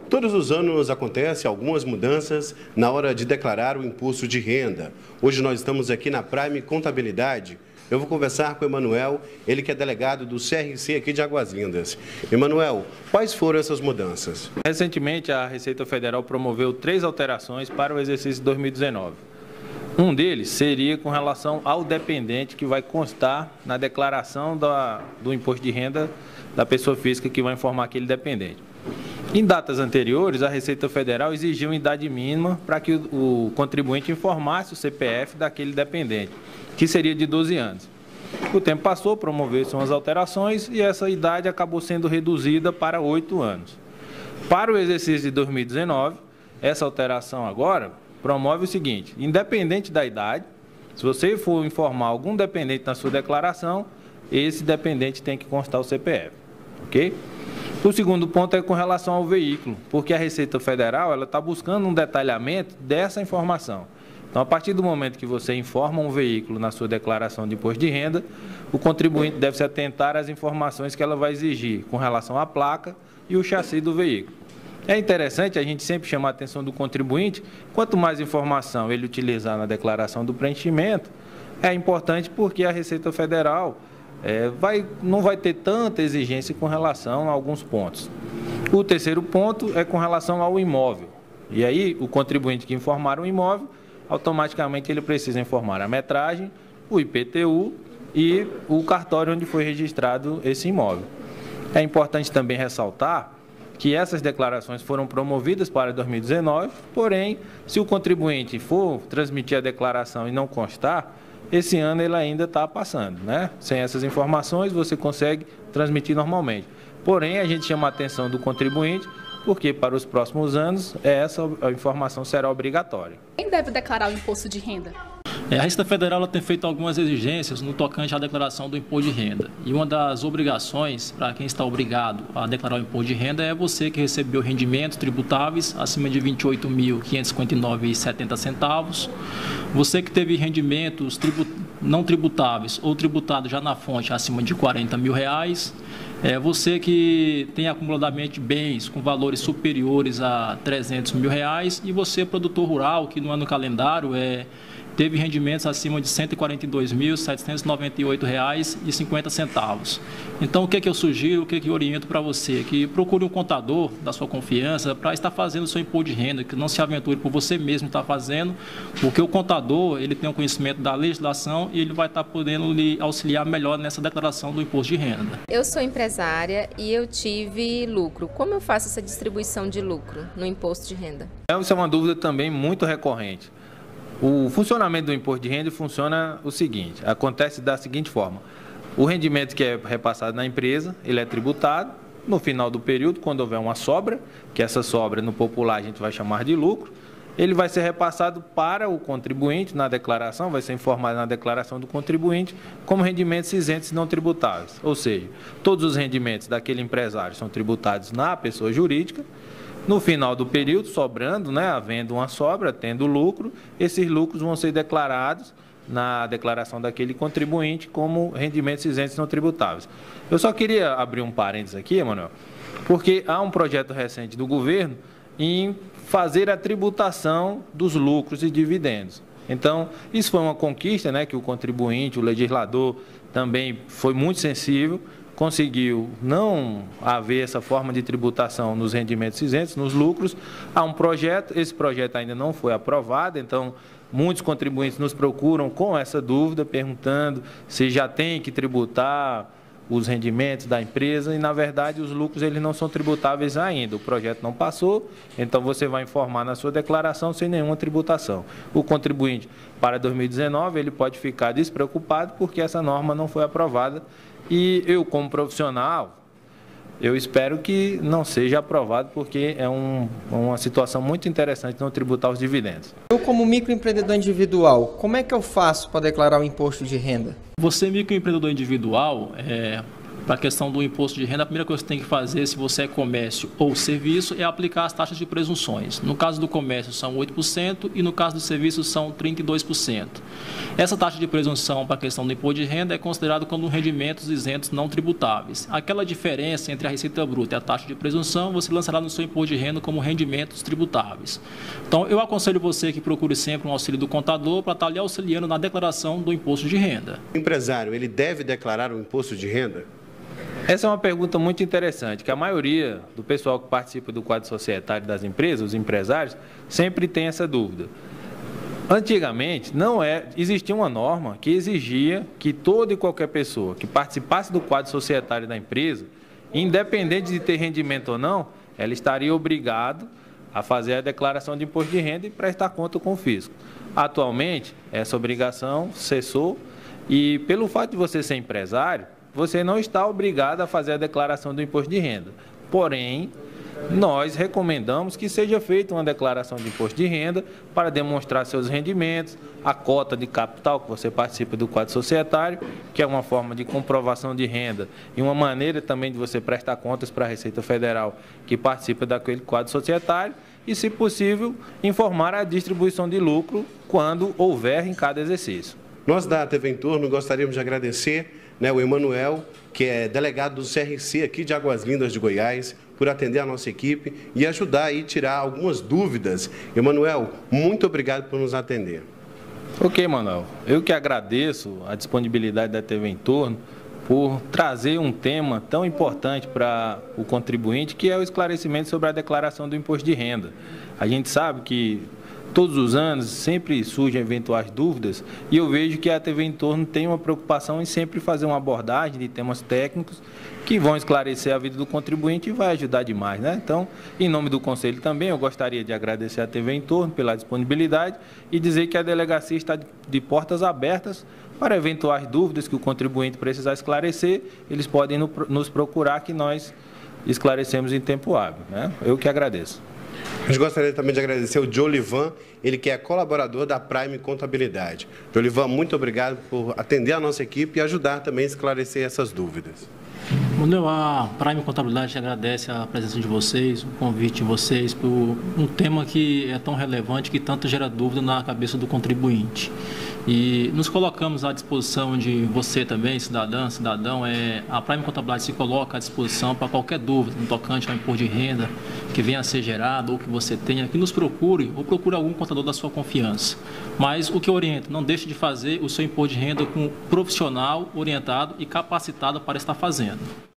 Todos os anos acontecem algumas mudanças na hora de declarar o imposto de renda. Hoje nós estamos aqui na Prime Contabilidade. Eu vou conversar com o Emanuel, ele que é delegado do CRC aqui de Águas Lindas. Emanuel, quais foram essas mudanças? Recentemente, a Receita Federal promoveu 3 alterações para o exercício de 2019. Um deles seria com relação ao dependente que vai constar na declaração do imposto de renda da pessoa física que vai informar aquele dependente. Em datas anteriores, a Receita Federal exigiu uma idade mínima para que o contribuinte informasse o CPF daquele dependente, que seria de 12 anos. O tempo passou, promoveu-se umas alterações e essa idade acabou sendo reduzida para 8 anos. Para o exercício de 2019, essa alteração agora promove o seguinte: independente da idade, se você for informar algum dependente na sua declaração, esse dependente tem que constar o CPF, ok? O segundo ponto é com relação ao veículo, porque a Receita Federal está buscando um detalhamento dessa informação. Então, a partir do momento que você informa um veículo na sua declaração de imposto de renda, o contribuinte deve se atentar às informações que ela vai exigir com relação à placa e o chassi do veículo. É interessante a gente sempre chamar a atenção do contribuinte, quanto mais informação ele utilizar na declaração do preenchimento, é importante porque a Receita Federal não vai ter tanta exigência com relação a alguns pontos. O terceiro ponto é com relação ao imóvel. E aí, o contribuinte que informar um imóvel, automaticamente ele precisa informar a metragem, o IPTU e o cartório onde foi registrado esse imóvel. É importante também ressaltar que essas declarações foram promovidas para 2019, porém, se o contribuinte for transmitir a declaração e não constar, esse ano ele ainda está passando, né? Sem essas informações, você consegue transmitir normalmente. Porém, a gente chama a atenção do contribuinte, porque para os próximos anos, essa informação será obrigatória. Quem deve declarar o imposto de renda? A Receita Federal tem feito algumas exigências no tocante à declaração do imposto de renda. E uma das obrigações para quem está obrigado a declarar o imposto de renda é você que recebeu rendimentos tributáveis acima de R$ 28.559,70. Você que teve rendimentos não tributáveis ou tributados já na fonte acima de R$ 40 mil. Você que tem acumuladamente bens com valores superiores a R$ 300 mil. E você, produtor rural, que no ano calendário teve rendimentos acima de R$ 142.798,50. Então, o que eu sugiro, o que eu oriento para você? Que procure um contador da sua confiança para estar fazendo o seu imposto de renda, que não se aventure por você mesmo estar fazendo, porque o contador ele tem um conhecimento da legislação e ele vai estar podendo lhe auxiliar melhor nessa declaração do imposto de renda. Eu sou empresária e eu tive lucro. Como eu faço essa distribuição de lucro no imposto de renda? Essa é uma dúvida também muito recorrente. O funcionamento do imposto de renda funciona o seguinte, acontece da seguinte forma: o rendimento que é repassado na empresa, ele é tributado, no final do período, quando houver uma sobra, que essa sobra no popular a gente vai chamar de lucro, ele vai ser repassado para o contribuinte na declaração, vai ser informado na declaração do contribuinte como rendimentos isentos e não tributáveis. Ou seja, todos os rendimentos daquele empresário são tributados na pessoa jurídica. No final do período, sobrando, havendo uma sobra, tendo lucro, esses lucros vão ser declarados na declaração daquele contribuinte como rendimentos isentos não tributáveis. Eu só queria abrir um parênteses aqui, Emanuel, porque há um projeto recente do governo em fazer a tributação dos lucros e dividendos. Então, isso foi uma conquista, que o contribuinte, o legislador, também foi muito sensível, conseguiu não haver essa forma de tributação nos rendimentos isentos, nos lucros. Há um projeto, esse projeto ainda não foi aprovado, então muitos contribuintes nos procuram com essa dúvida, perguntando se já tem que tributar os rendimentos da empresa e, na verdade, os lucros eles não são tributáveis ainda. O projeto não passou, então você vai informar na sua declaração sem nenhuma tributação. O contribuinte, para 2019, ele pode ficar despreocupado porque essa norma não foi aprovada. E eu, como profissional, eu espero que não seja aprovado, porque é uma situação muito interessante não tributar os dividendos. Eu, como microempreendedor individual, como é que eu faço para declarar o imposto de renda? Você, microempreendedor individual, para a questão do imposto de renda, a primeira coisa que você tem que fazer, se você é comércio ou serviço, é aplicar as taxas de presunções. No caso do comércio são 8% e no caso do serviço são 32%. Essa taxa de presunção para a questão do imposto de renda é considerada como rendimentos isentos não tributáveis. Aquela diferença entre a receita bruta e a taxa de presunção, você lançará no seu imposto de renda como rendimentos tributáveis. Então, eu aconselho você que procure sempre um auxílio do contador para estar lhe auxiliando na declaração do imposto de renda. O empresário, ele deve declarar o imposto de renda? Essa é uma pergunta muito interessante, que a maioria do pessoal que participa do quadro societário das empresas, os empresários, sempre tem essa dúvida. Antigamente, existia uma norma que exigia que toda e qualquer pessoa que participasse do quadro societário da empresa, independente de ter rendimento ou não, ela estaria obrigada a fazer a declaração de imposto de renda e prestar conta com o fisco. Atualmente, essa obrigação cessou e, pelo fato de você ser empresário, você não está obrigado a fazer a declaração do imposto de renda. Porém, nós recomendamos que seja feita uma declaração de imposto de renda para demonstrar seus rendimentos, a cota de capital que você participa do quadro societário, que é uma forma de comprovação de renda e uma maneira também de você prestar contas para a Receita Federal que participa daquele quadro societário e, se possível, informar a distribuição de lucro quando houver em cada exercício. Nós da TV Entorno gostaríamos de agradecer o Emanuel, que é delegado do CRC aqui de Águas Lindas de Goiás, por atender a nossa equipe e ajudar a tirar algumas dúvidas. Emanuel, muito obrigado por nos atender. Ok, Manuel. Eu que agradeço a disponibilidade da TV Entorno por trazer um tema tão importante para o contribuinte, que é o esclarecimento sobre a declaração do imposto de renda. A gente sabe que todos os anos sempre surgem eventuais dúvidas e eu vejo que a TV Entorno tem uma preocupação em sempre fazer uma abordagem de temas técnicos que vão esclarecer a vida do contribuinte e vai ajudar demais, né? Então, em nome do Conselho também, eu gostaria de agradecer a TV Entorno pela disponibilidade e dizer que a delegacia está de portas abertas para eventuais dúvidas que o contribuinte precisar esclarecer, eles podem nos procurar que nós esclarecemos em tempo hábil, né? Eu que agradeço. A gente gostaria também de agradecer o Jolivan, ele que é colaborador da Prime Contabilidade. Jolivan, muito obrigado por atender a nossa equipe e ajudar também a esclarecer essas dúvidas. Manuel, a Prime Contabilidade agradece a presença de vocês, o convite de vocês por um tema que é tão relevante que tanto gera dúvida na cabeça do contribuinte. E nos colocamos à disposição de você também, cidadão. A Prime Contabilidade se coloca à disposição para qualquer dúvida no tocante ao imposto de renda que venha a ser gerado ou que você tenha, que nos procure ou procure algum contador da sua confiança. Mas o que eu oriento, não deixe de fazer o seu imposto de renda com um profissional orientado e capacitado para estar fazendo.